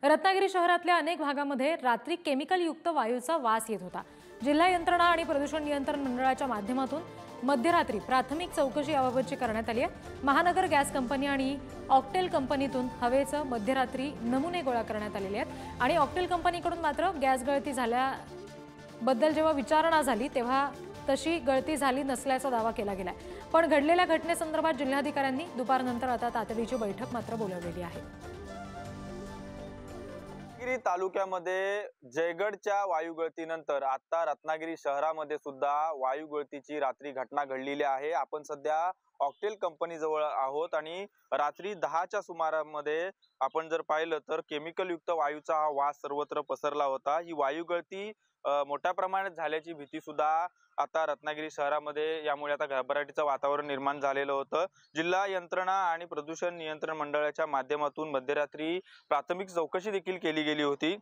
रत्नागिरी शहरातल्या अनेक भागांमध्ये रात्री केमिकल युक्त वायूचा वास येत होता। जिल्हा यंत्रणा आणि प्रदूषण नियंत्रण मंडळाच्या माध्यमातून मध्यरात्री प्राथमिक चौकशी याबाबतची करण्यात आली आहे। महानगर गॅस कंपनी आणि ऑक्टेल कंपनीतून हवेचे मध्यरात्री नमुने गोळा करण्यात आलेले आहेत आणि ऑक्टेल कंपनीकडून मात्र गॅस गळती झाल्याबद्दल जेव्हा विचारणा झाली तेव्हा तशी गळती झाली नसल्याचा दावा केला गेलाय। पण घडलेल्या घटनेसंदर्भात जिल्हाधिकाऱ्यांनी दुपारनंतर आता तातडीची बैठक मात्र बोलावलेली आहे। रत्नागिरी तालुक्यामध्ये जयगडच्या वायुगळतीनंतर आता रत्नागिरी शहरामध्ये सुद्धा वायुगळतीची रात्री घटना घडलेली आहे। आपण सध्या ऑक्टेल कंपनी जवळ आहोत आणि रात्री 10च्या सुमारामध्ये आपण जर पाहिलं तर केमिकल युक्त वायूचा हा वास सर्वत्र पसरला होता। ही वायुगळती मोठ्या प्रमाणात झाल्याची भीती सुद्धा आता रत्नागिरी शहरामध्ये यामुळे आता घबराटीचं वातावरण निर्माण झालेलं होतं। जिल्हा यंत्रणा आणि प्रदूषण नियंत्रण मंडळाच्या माध्यमातून मध्यरात्री प्राथमिक चौकशी देखील केली गेली होती।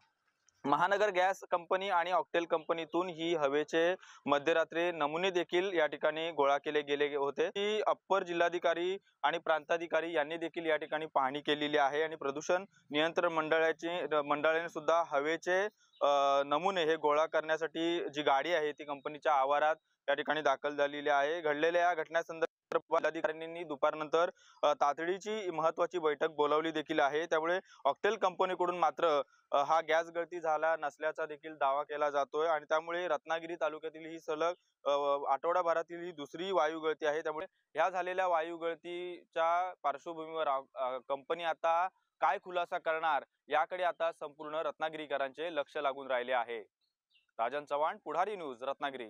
महानगर गॅस कंपनी आणि ऑक्टेल कंपनीतून ही हवेचे मध्यरात्री नमुने देखील या ठिकाणी गोळा केले गेले होते। की अप्पर जिल्हाधिकारी आणि प्रांताधिकारी यांनी देखील या ठिकाणी पाहणी केलेली आहे आणि प्रदूषण नियंत्रण मंडळाने सुद्धा हवेचे नमुने हे गोळा करण्यासाठी जी गाडी आहे ती कंपनीच्या आवारात या ठिकाणी दाखल झालेली आहे। घडलेल्या या घटनेसंदर्भात जिल्हाधिकाऱ्यांनी दुपारनंतर तातडीची महत्त्वाची बैठक बोलावली देखील आहे। त्यामुळे ऑक्टेल कंपनीकडून मात्र हा गॅस गळती झाला नसल्याचा देखील दावा केला जातोय आणि त्यामुळे रत्नागिरी तालुक्यातील ही सलग आठवडाभरातील ही दुसरी वायुगळती आहे। त्यामुळे ह्या झालेल्या वायुगळतीच्या पार्श्वभूमीवर कंपनी आता काय खुलासा करणार याकडे आता संपूर्ण रत्नागिरीकरांचे लक्ष लागून राहिले आहे। राजन चव्हाण, पुढारी न्यूज, रत्नागिरी।